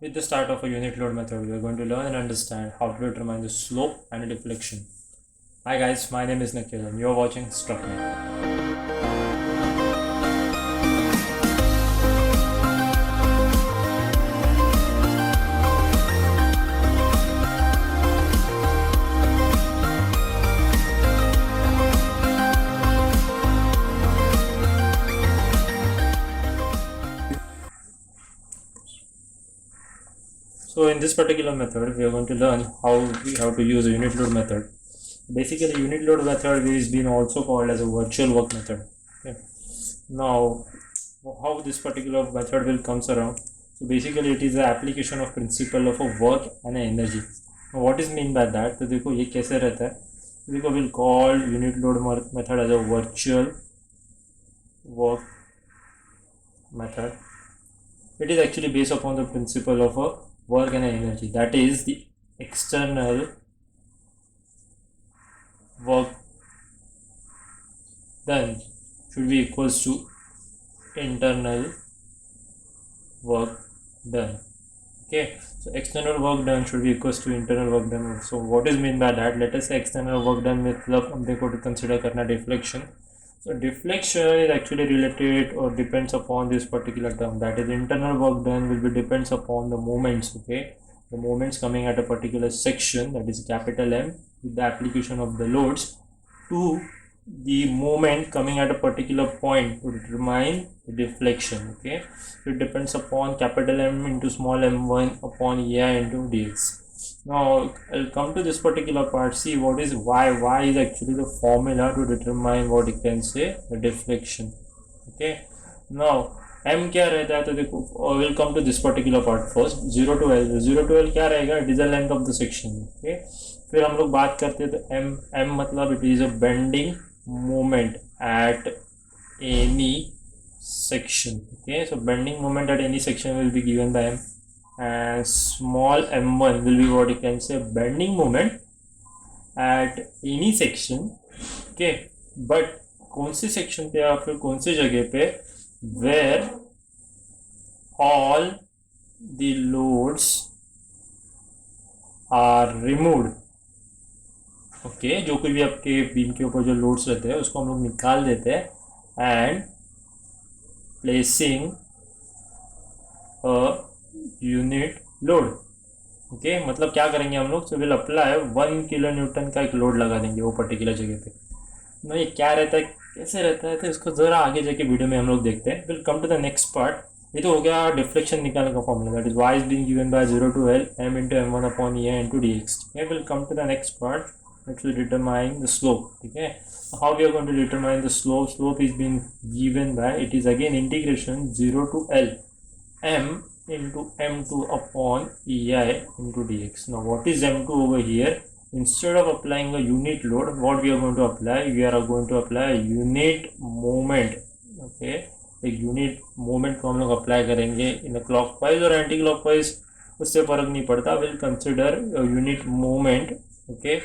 With the start of a unit load method, we are going to learn and understand how to determine the slope and deflection. Hi guys, my name is Nikhil and you are watching Struckman. So in this particular method, we are going to learn how to use a unit load method. Basically, unit load method is been also called as a virtual work method. Okay. Now, how this particular method will comes around? So basically, it is the application of principle of a work and an energy. Now, what is mean by that? तो देखो ये कैसे रहता है? देखो we'll call unit load method as a virtual work method. It is actually based upon the principle of a work and energy, that is the external work done should be equals to internal work done. Okay, so external work done should be equals to internal work done. So what is mean by that? Let us say external work done मतलब हम देखो to consider करना deflection. So deflection is actually related or depends upon this particular term, that is internal work done will be depends upon the moments. Okay, the moments coming at a particular section, that is capital M, with the application of the loads to the moment coming at a particular point to determine the deflection. Okay, so it depends upon capital M into small m1 upon EI into dx. Now I'll come to this particular part. See what is y is actually the formula to determine what you can say the deflection. Okay, now m क्या रहता है, तो देखो we'll come to this particular part first. 0 to L क्या रहेगा? It is the length of the section. Okay, फिर हम लोग बात करते हैं तो m मतलब it is a bending moment at any section. Okay, so bending moment at any section will be given by m, and small m1 will be what you can say bending moment at any section. Okay, but कौन से section पे या फिर कौन सी जगह पे where all the loads are removed. Okay, जो कुछ भी आपके बीम के ऊपर जो लोड्स रहते हैं उसको हम लोग निकाल देते हैं and placing a unit load. Okay, मतलब क्या करेंगे हम लोग? So will apply 1 kilo Newton का एक लोड लगा देंगे वो पर्टिकुलर जगह पे. ना ये क्या रहता है, कैसे रहता है, तो इसको ज़रा आगे जाके वीडियो में हम लोग देखते हैं. Will come to the next part. ये तो हो गया डिफ्लेक्शन निकालने का formula, that is y is being given by 0 to L m into m1 upon E into dx. Okay, we'll come to the next part, which will determine the slope. Okay, how we are going to determine the slope is being given by, it is again integration 0 to L m into m2 upon EI into dx. Now what is m2 over here? Instead of applying a unit load, what we are going to apply? We are going to apply a unit moment. Okay, एक unit moment को हम लोग apply करेंगे in clockwise और anti clockwise, उससे फर्क नहीं पड़ता. Will consider unit moment okay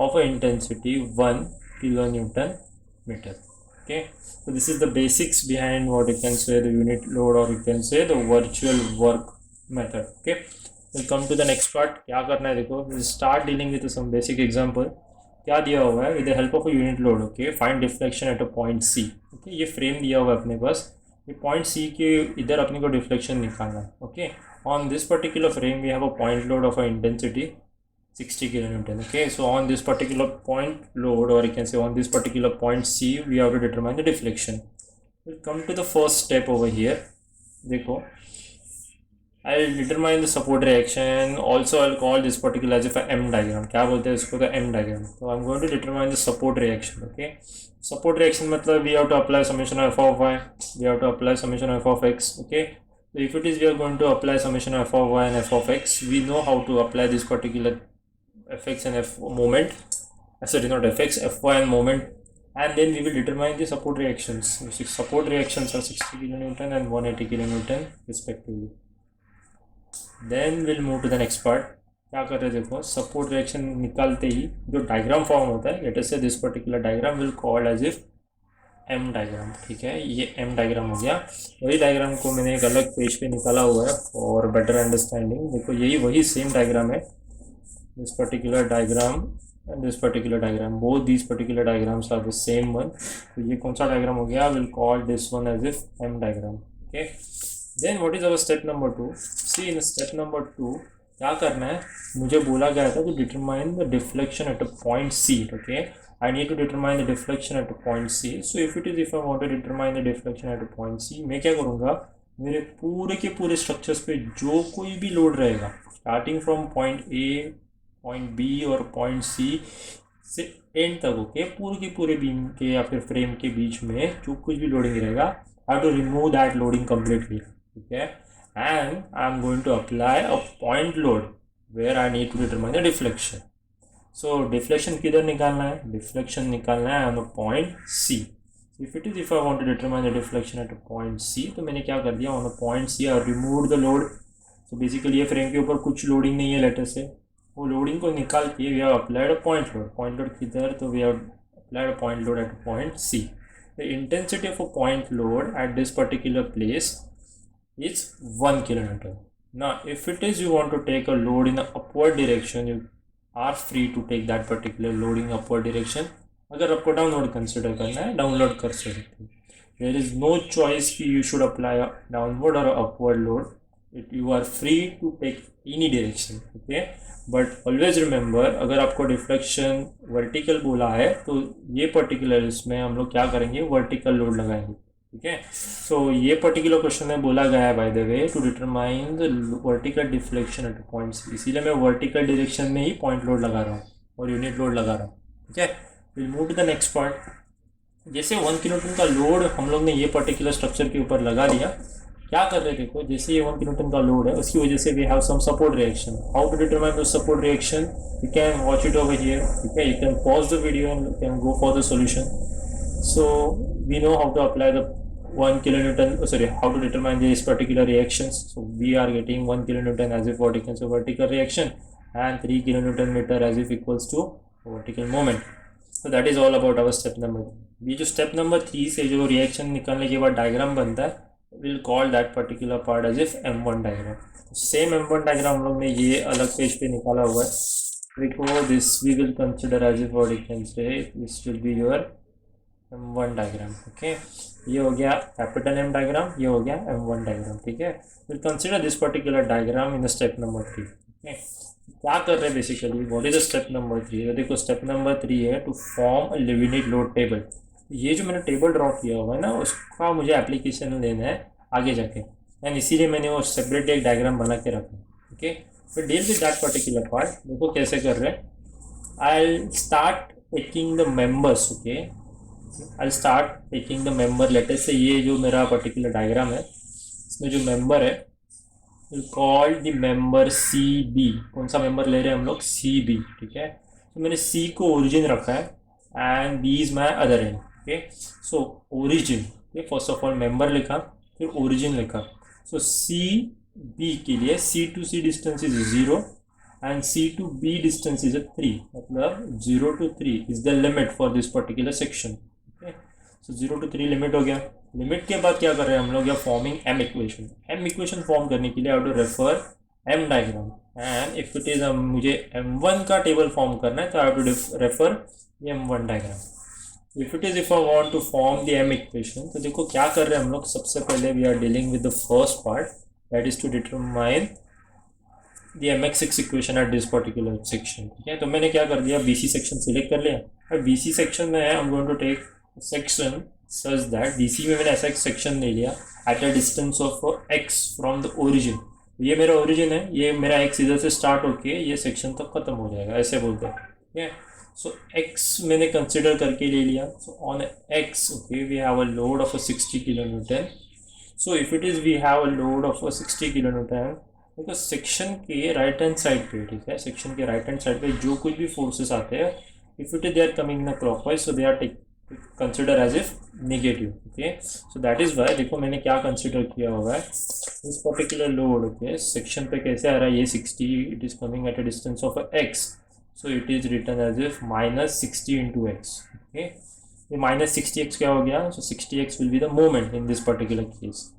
of a intensity 1 kilonewton meter. Okay, so this is the basics behind what you can say the unit load, or you can say the virtual work method. Okay, we'll come to the next part. क्या करना है देखो, we'll start dealing with some basic example. क्या दिया हुआ है? with the help of a unit load. Okay, find deflection at a point C. Okay, ये frame दिया हुआ है अपने पास, ये पॉइंट C के इधर अपने को डिफ्लेक्शन निकालना है. Okay, on this particular frame we have a point load of a intensity 60 kilonewton. Okay, so on this particular point load, or you can say on this particular point C, we have to determine the deflection. We'll come to the first step over here. देखो, I'll determine the support reaction. Also I'll call this particular as if a M diagram. क्या बोलते हैं इसको? तो M diagram. So I'm going to determine the support reaction. Okay, support reaction मतलब we have to apply summation of f of y, we have to apply summation of f of x. Okay, so if it is we are going to apply summation of f of y and f of x, we know how to apply this particular fx and f moment, sorry not fx, fy and moment, and then we will determine the support reactions. Support reactions are 60 kilonewton and 180 kilonewton respectively. Then we'll move to the next part. क्या कर रहे हैं देखो, support reaction निकालते ही जो diagram form होता है, let us say this particular diagram will called as if M diagram, ठीक है, ये एम डायग्राम हो गया। वही डायग्राम को मैंने एक अलग पेज पे निकाला हुआ है फॉर बेटर अंडरस्टैंडिंग। देखो यही वही सेम डायग्राम है, this particular diagram and this particular diagram, both these particular diagrams are the same one. तो ये कौन सा डायग्राम हो गया, will call this one as if M diagram. Okay, then what is our step number 2। See in step number 2 क्या करना है, मुझे बोला गया था to determine the deflection at a point C. Okay, I need to determine the deflection at a point C. So if I want to determine the deflection at a point C, मैं क्या करूँगा, मेरे पूरे के पूरे structures पे जो कोई भी लोड रहेगा starting from point A, point B और पॉइंट सी से एंड तक, ओके, पूरे के पूरे बीम के या फिर फ्रेम के बीच में जो कुछ भी लोडिंग रहेगा, I have to remove that loading completely. Okay, and I'm going to apply a point load where I need to determine the deflection. So deflection किधर निकालना है, deflection निकालना है on a point C. If I want to determine the deflection at a point C, तो मैंने क्या कर दिया, on a point C I removed the load. So basically ये फ्रेम के ऊपर कुछ लोडिंग नहीं है लेटर से, वो लोडिंग को निकाल के we have applied a point load. Point load किधर, तो we have applied a point load at a point C. The intensity of a point load at this particular place is 1 kilonewton. Now if it is you want to take a load in the upward direction, you are free to take that particular load in upward direction. अगर आपको download consider करना है download कर सकते हैं, there is no choice कि you should apply a downward or upward load. You are free to take any direction. Okay, but always remember, अगर आपको डिफ्लेक्शन वर्टिकल बोला है तो ये पर्टिकुलर इसमें हम लोग क्या करेंगे, वर्टिकल लोड लगाएंगे। ठीक है, सो ये पर्टिकुलर क्वेश्चन में बोला गया है by the way to determine the vertical deflection at points, इसीलिए मैं वर्टिकल डायरेक्शन में ही पॉइंट लोड लगा रहा हूँ और यूनिट लोड लगा रहा हूँ। ठीक है, will move to the next part. जैसे 1 किलोटन का लोड हम लोग ने ये पर्टिकुलर स्ट्रक्चर के ऊपर लगा दिया, क्या कर रहे थे, देखो जैसे ये 1 किलोटन का लोड है उसकी वजह से we have some support reaction. How to determine the support reaction, you can watch it over here. ठीक है, you can pause the video and you can go for the solution. So we know how to apply the 1 kilonewton, how to determine these particular reactions. So we are getting 1 kilonewton as if vertical reaction and 3 kilonewton meter as if equals to vertical moment. So that is all about our step number 3. ये जो step number 3 से जो reaction निकालने के बाद diagram बनता है, we'll call that particular part as if M1 diagram. Same M1 diagram हम लोग ने ये अलग पेज पे निकाला हुआ है। देखो this we will consider as if what you can say, this will be your M1 diagram. Okay, ये हो गया कैपिटल M डायग्राम, ये हो गया M1 डायग्राम। ठीक है, will consider this particular diagram in step number 3। Okay, क्या कर रहे हैं basically, what is step number 3। तो देखो स्टेप नंबर 3 है to form a linear load table. ये जो मैंने टेबल ड्रॉ किया हुआ है ना, उसका मुझे एप्लीकेशन लेना है आगे जाके, एंड इसीलिए मैंने वो सेपरेट एक डायग्राम बना के रखा। ओके, तो deal with that particular part. देखो कैसे कर रहे हैं, I start taking the members. Okay, I start taking the member, later से ये जो मेरा पर्टिकुलर डायग्राम है इसमें जो मेंबर है called the member C B. कौन सा मेंबर ले रहे हैं हम लोग, सी बी। ठीक है, तो मैंने सी को ओरिजिन रखा है and B is my other end. Okay, so origin, first of all member लिखा फिर ओरिजिन लिखा। सो सी बी के लिए C to C distance is 0 and C to B distance is a 3, मतलब 0 to 3 is the limit for this particular section. Okay, so 0 to 3 limit हो गया। Limit के बाद क्या कर रहे हैं हम लोग, या forming M equation. M equation form करने के लिए how to refer M diagram, and if it is मुझे M1 का टेबल फॉर्म करना है तो how to refer M1 diagram. If I want to form the M equation, तो देखो क्या कर रहे हैं हम लोग, सबसे पहले we are dealing with the first part that is to determine the MX equation at this particular section. ठीक है, तो मैंने क्या कर दिया, BC सेक्शन सिलेक्ट कर लिया और BC सेक्शन में I am going to take section such that BC में मैंने ऐसा एक सेक्शन ले लिया at a distance of X from the origin. ये मेरा ओरिजिन है, ये मेरा X इधर से स्टार्ट होके ये सेक्शन तक खत्म हो जाएगा, ऐसे बोलते हैं। ठीक है, सो X मैंने कंसिडर करके ले लिया। So on X, okay, we have a load of 60 kilonewton. So if it is we have a load of 60 kilonewton, देखो सेक्शन के राइट हैंड साइड पे, ठीक है, सेक्शन के राइट हैंड साइड पे जो कुछ भी फोर्सेस आते हैं, if it is they are coming in clockwise, so they are consider as if negative. Okay, so that is why देखो मैंने क्या कंसिडर किया हुआ है, इस पर्टिकुलर लोड, ओके, सेक्शन पे कैसे आ रहा है, ये 60, it is coming at a distance of x, so it is written as if -60 into x। Okay, ये -60x क्या हो गया, so 60x will be the moment in this particular case.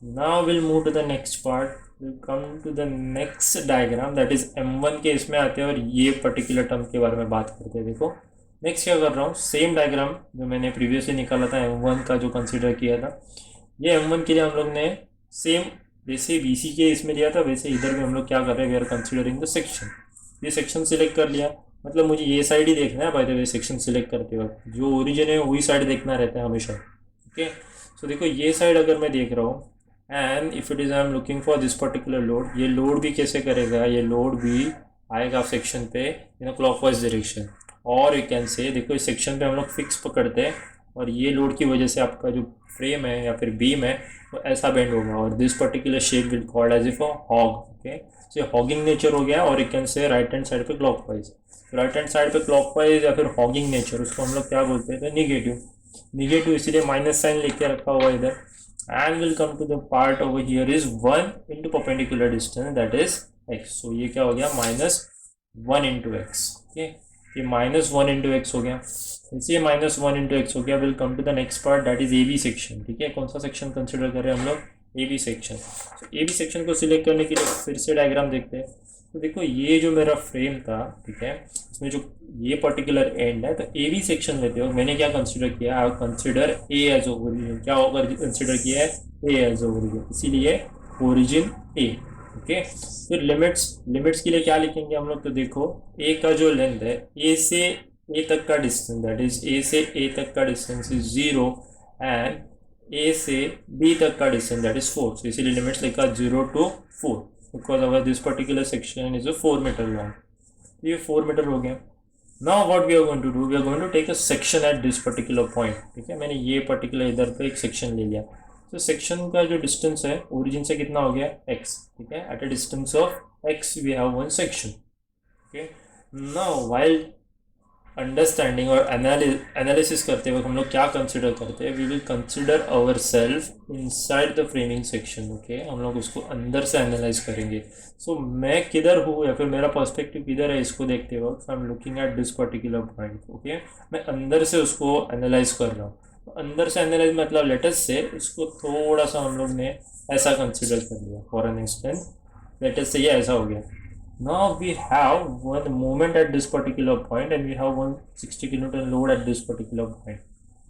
Now will move to the next part, will come to the next diagram that is m1 के इसमें आते हैं और ये पर्टिकुलर टर्म के बारे में बात करते हैं. देखो नेक्स्ट क्या कर रहा हूँ, सेम डायग्राम जो मैंने प्रीवियसली निकाला था m1 का जो कंसिडर किया था, ये m1 के लिए हम लोग ने सेम जैसे BC के इसमें लिया था वैसे इधर भी हम लोग क्या कर रहे हैं, we are considering the section. ये सेक्शन सिलेक्ट कर लिया, मतलब मुझे ये साइड ही देखना है by the way. Section select करते वक्त जो ओरिजिन है वही साइड देखना रहता है हमेशा. ओके सो देखो ये साइड अगर मैं देख रहा हूँ and if it is I am looking for this particular load, ये लोड भी कैसे करेगा, ये लोड भी आएगा सेक्शन पे इन क्लॉकवाइज डायरेक्शन. और यू कैन से देखो इस सेक्शन पे हम लोग फिक्स पकड़ते हैं और ये लोड की वजह से आपका जो फ्रेम है या फिर बीम है वो ऐसा बेंड होगा और this particular shape will called as if a hog. Okay so hogging nature हो गया. और you can say right hand side पे क्लॉकवाइज, राइट हैंड साइड पे क्लॉकवाइज या फिर हॉगिंग नेचर, उसको हम लोग क्या बोलते हैं, तो निगेटिव. निगेटिव इसीलिए माइनस साइन लेके रखा हुआ इधर. And will come to the part over here is 1 into perpendicular distance that is x. So ये क्या हो गया, -1 इंटू एक्स. ओके ये -1 इंटू एक्स हो गया. इसलिए -1 इंटू एक्स हो गया. Will come to the next part that is AB section. ठीक है, कौन सा सेक्शन कंसिडर कर रहे हैं हम लोग, AB सेक्शन. तो AB सेक्शन को सिलेक्ट करने के लिए फिर से डायग्राम देखते हैं. तो देखो ये जो मेरा फ्रेम था, ठीक है, इसमें जो ये पर्टिकुलर एंड है, तो AB सेक्शन लेते हो. मैंने क्या कंसिडर किया, I consider A as origin. क्या होकर कंसिडर किया है, A एज ओरिजिन, इसीलिए ओरिजिन A. ओके फिर लिमिट्स के लिए क्या लिखेंगे हम लोग, तो देखो A का जो लेंथ है, A से A तक का डिस्टेंस दैट इज A से A तक का डिस्टेंस इज 0 एंड A से B तक का डिस्टेंस दैट इज 4. सो इसीलिए लिमिट्स लिखा 0 to 4 because our this particular section is a 4 metre long. ये 4 मीटर हो गया. Now what we are going to do, we are going to take a section at this particular point. ठीक है, मैंने ये particular इधर पे एक सेक्शन ले लिया. तो सेक्शन का जो डिस्टेंस है ओरिजिन से कितना हो गया, x. ठीक है, at a distance of x we have one section. Okay now while understanding और एनालिसिस करते वक्त हम लोग क्या कंसिडर करते हैं, we will consider our self inside the framing section. Okay हम लोग उसको अंदर से एनालाइज करेंगे. सो मैं किधर हूँ या फिर मेरा पर्सपेक्टिव किधर है, इसको देखते वक्त I am looking at this particular point. Okay मैं अंदर से उसको एनालाइज कर रहा हूँ. अंदर से एनालाइज मतलब लेटेस्ट से इसको थोड़ा सा हम लोग ने ऐसा कंसिडर कर लिया. फॉर एन इंस्टेंस लेटेस्ट से ये ऐसा हो गया. Now we have one moment at this particular point and we have one 60 kilonewton load at this particular point.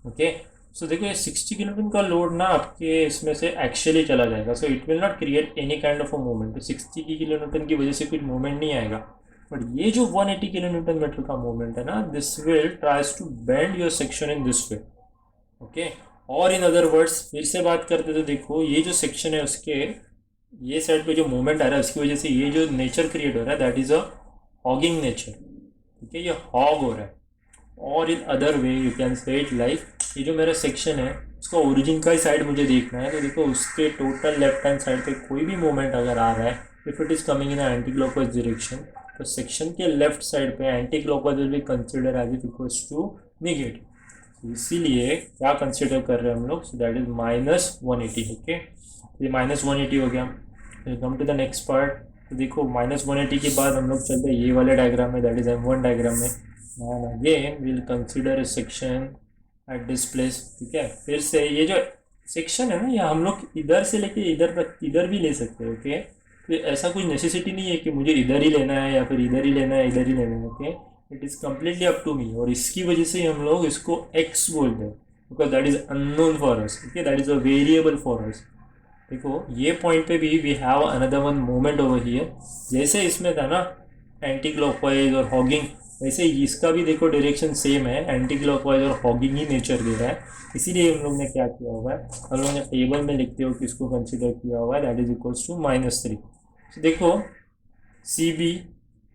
Okay, so देखो ये 60 kilonewton का लोड ना आपके इसमें से एक्चुअली चला जाएगा. So it will not create any kind of a moment. तो 60 kilonewton की वजह से कुछ मोमेंट नहीं आएगा. बट ये जो 180 kilonewton मीटर का मोमेंट है ना, this will tries to bend your section in this way. Okay और इन अदर वर्ड्स फिर से बात करते तो देखो ये जो सेक्शन है उसके ये साइड पे जो मूवमेंट आ रहा है उसकी वजह से ये जो नेचर क्रिएट हो रहा है that is a hugging nature. ठीक है, ये हॉग हो रहा है. और in other way you can से इट लाइक ये जो मेरा सेक्शन है उसका ओरिजिन का ही साइड मुझे देखना है. तो देखो उसके टोटल लेफ्ट हैंड साइड पे कोई भी मूवमेंट अगर आ रहा है, if it is coming in anti clockwise direction, तो सेक्शन के लेफ्ट साइड पे anti clockwise will be consider as if equals to negative. इसीलिए क्या कंसिडर कर रहे हैं हम लोग, सो दैट इज -180. ओके ये -180 हो गया. Come to the next part. तो देखो -180 के बाद हम लोग चलते हैं ये वाले डायग्राम में दैट इज M1 डायग्राम में. And again will consider section at this place. ठीक है, फिर से ये जो सेक्शन है ना, ये हम लोग इधर से लेके इधर तक इधर भी ले सकते हैं. ओके तो ऐसा कुछ नेसेसिटी नहीं है कि मुझे इधर ही लेना है या फिर इधर ही लेना है, इधर ही लेना है. Okay it is completely up to me. और इसकी वजह से हम लोग इसको x बोलते हैं because that is unknown for us. Okay that is a variable for us. देखो ये पॉइंट पे भी we have another one moment over here. जैसे इसमें था ना एंटी क्लॉकवाइज और हॉगिंग, वैसे इसका भी देखो डायरेक्शन सेम है, एंटी क्लॉकवाइज और हॉगिंग ही नेचर दे रहा है. इसीलिए हम लोग ने क्या किया हुआ है, हम लोग ने टेबल में लिखते हो कि इसको कंसिडर किया हुआ है दैट इज इक्वल्स टू -3. तो देखो CB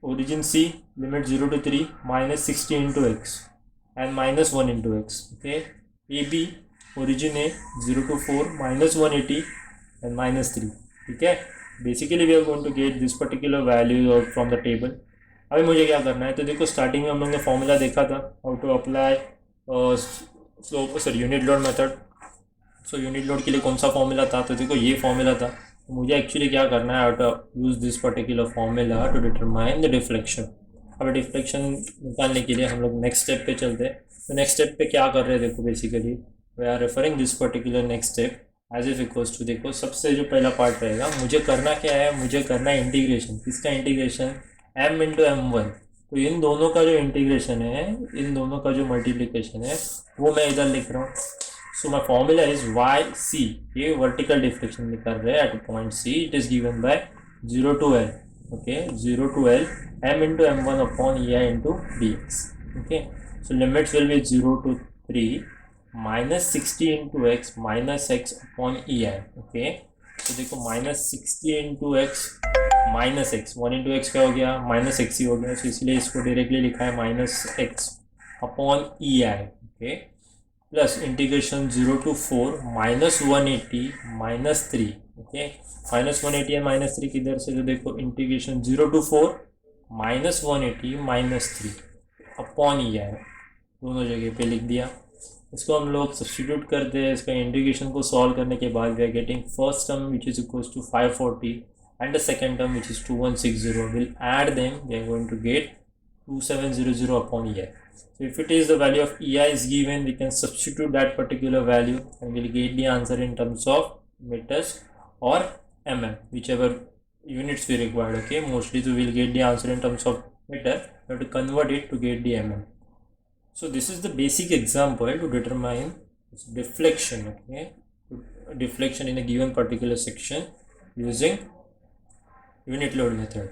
origin C limit 0 to 3 -60 into x and -1 into x. Okay, AB origin A 0 to 4 -180 and -3. ठीक है, basically we are going to get this particular value from the table. अभी मुझे क्या करना है, तो देखो स्टार्टिंग में हम लोग ने फॉर्मूला देखा था how to apply unit load method. So unit load के लिए कौन सा फॉर्मूला था, तो देखो ये फॉर्मूला था. तो मुझे एक्चुअली क्या करना है, how to use this particular formula to determine the deflection. अब डिफ्लेक्शन निकालने के लिए हम लोग नेक्स्ट स्टेप पे चलते हैं. तो नेक्स्ट स्टेप पे क्या कर रहे हैं देखो, basically we are referring this particular next step as if equals to, देखो सबसे जो पहला पार्ट रहेगा, मुझे करना क्या है, मुझे करना है इंटीग्रेशन, किसका इंटीग्रेशन, m इंटू m1। तो इन दोनों का जो इंटीग्रेशन है, इन दोनों का जो मल्टीप्लिकेशन है वो मैं इधर लिख रहा हूँ। So my formula is Y C, ये वर्टिकल डिफ्लेक्शन निकल रहे हैं at point C, it is given by 0 to L, okay, 0 to L m into m1 upon ei into dx, okay. So limits will be 0 to 3 minus 60 into x minus x upon ei, okay. तो देखो minus 60 into x minus x, 1 into x क्या हो गया, minus x ही हो गया, तो इसलिए इसको डायरेक्टली लिखा है minus X upon E I, okay, plus integration 0 to 4 minus 180 minus 3, okay. Minus 180 and minus 3 किधर से, तो देखो integration 0 to 4 minus 180 minus 3 upon E I, दोनों जगह पे लिख दिया। इसको हम लोग सब्सटीट्यूट करते हैं, इसका इंटीग्रेशन को सॉल्व करने के बाद we are getting first term which is equals to 540 and the second term which is 2160, we'll add them, we are going to get 2700 upon ei. So if it is the value of ei is given, we can substitute that particular value and we'll get the answer in terms of meters or mm, whichever units we required, okay. Mostly so we'll get the answer in terms of meter, we have to convert it to get the mm. So this is the basic example to determine deflection, okay, deflection in a given particular section using unit load method.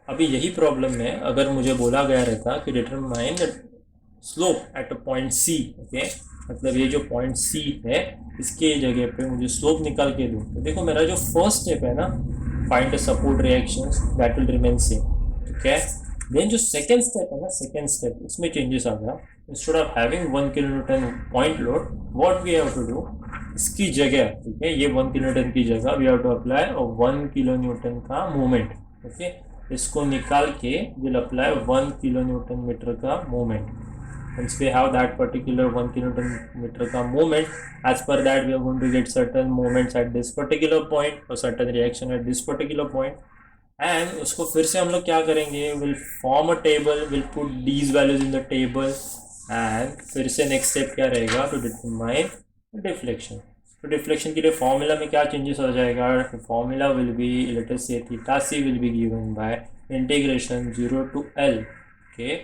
अभी यही problem में अगर मुझे बोला गया रहता कि determine slope at a point C, okay, मतलब ये जो पॉइंट सी है इसके जगह पे मुझे स्लोप निकाल के दूँ, तो देखो मेरा जो फर्स्ट स्टेप है ना, find the support reactions, that will remain same, ठीक है। देन जो सेकेंड स्टेप है ना, सेकेंड स्टेप उसमें चेंजेस आ गया, instead of having 1 kilonewton point load, what we have to do, इसकी जगह, ठीक है, ये 1 किलोन्यूटन की जगह we have to apply 1 kilonewton का मोमेंट, ओके। इसको निकाल के विल अप्लाई 1 किलोन्यूटन मीटर का moment. Once we have that particular 1 kilonewton meter का moment, as per that we are going to get certain moments at this particular point or certain reaction at this particular point, and उसको फिर से हम लोग क्या करेंगे, we'll form a table, we'll put these values in the table, and फिर से next step क्या रहेगा, to determine deflection. तो डिफ्लेक्शन के लिए फॉर्मूला में क्या चेंजेस हो जाएगा, formula will be, let us से theta C will be given by integration 0 to L, okay,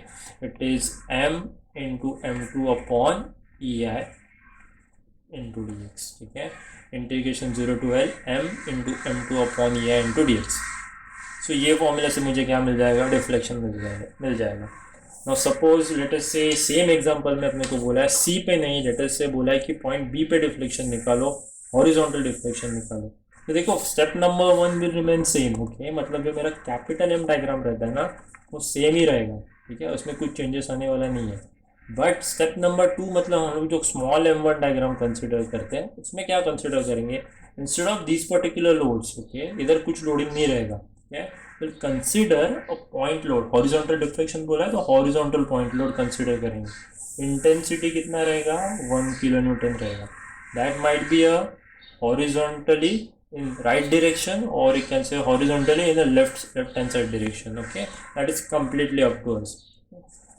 it is m into m2 upon ei into dx, ठीक है, integration 0 to L m into m2 upon ei into dx। सो ये formula से मुझे क्या मिल जाएगा, deflection मिल जाएगा। Now suppose let us से same example में अपने को बोला है सी पे नहीं, लेट अस से बोला है कि पॉइंट बी पे डिफ्लेक्शन निकालो, हॉरिजॉन्टल डिफ्लेक्शन निकालो। तो देखो step number 1 will remain same, okay, मतलब जो मेरा कैपिटल एम डायग्राम रहता है ना वो सेम ही रहेगा, ठीक है, उसमें कुछ चेंजेस आने वाला नहीं है। बट स्टेप नंबर 2 मतलब हम लोग जो स्मॉल m1 डायग्राम कंसिडर करते हैं उसमें क्या कंसिडर करेंगे, instead of this particular loads, okay, इधर कुछ लोडिंग नहीं रहेगा, ठीक है, will consider a point load, horizontal deflection बोला है तो हॉरिजॉन्टल पॉइंट लोड कंसिडर करेंगे। इंटेंसिटी कितना रहेगा, 1 किलो न्यूटन रहेगा, that might be a horizontally in right direction or you can say horizontally in the left hand side direction, okay, that is completely up to us,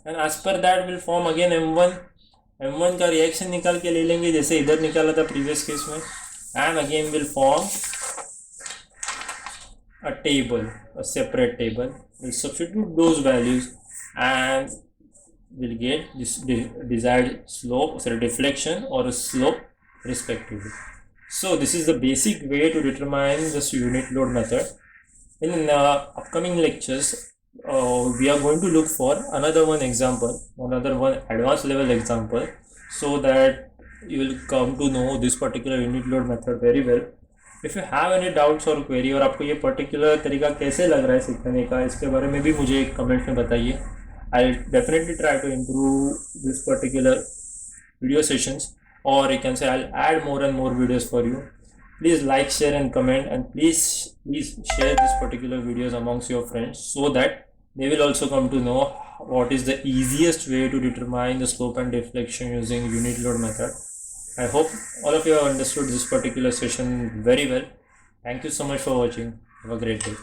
and as per that will form again m1 का reaction निकाल के ले लेंगे जैसे इधर निकाला था previous case में, and again will form a table, a separate table, we'll substitute those values and we'll get this desired slope, sorry, deflection or a slope respectively. So this is the basic way to determine this unit load method. In upcoming lectures, we are going to look for another one example, another one advanced level example, so that you will come to know this particular unit load method very well. If you have any doubts or query और आपको ये particular तरीका कैसे लग रहा है सीखने का, इसके बारे में भी मुझे कमेंट में बताइए। I'll definitely try to improve this particular video sessions, or you can say I'll add more and more videos for you. Please like, share and comment, and please share this particular videos amongst your friends so that they will also come to know what is the easiest way to determine the slope and deflection using unit load method. I hope all of you have understood this particular session very well. Thank you so much for watching. Have a great day.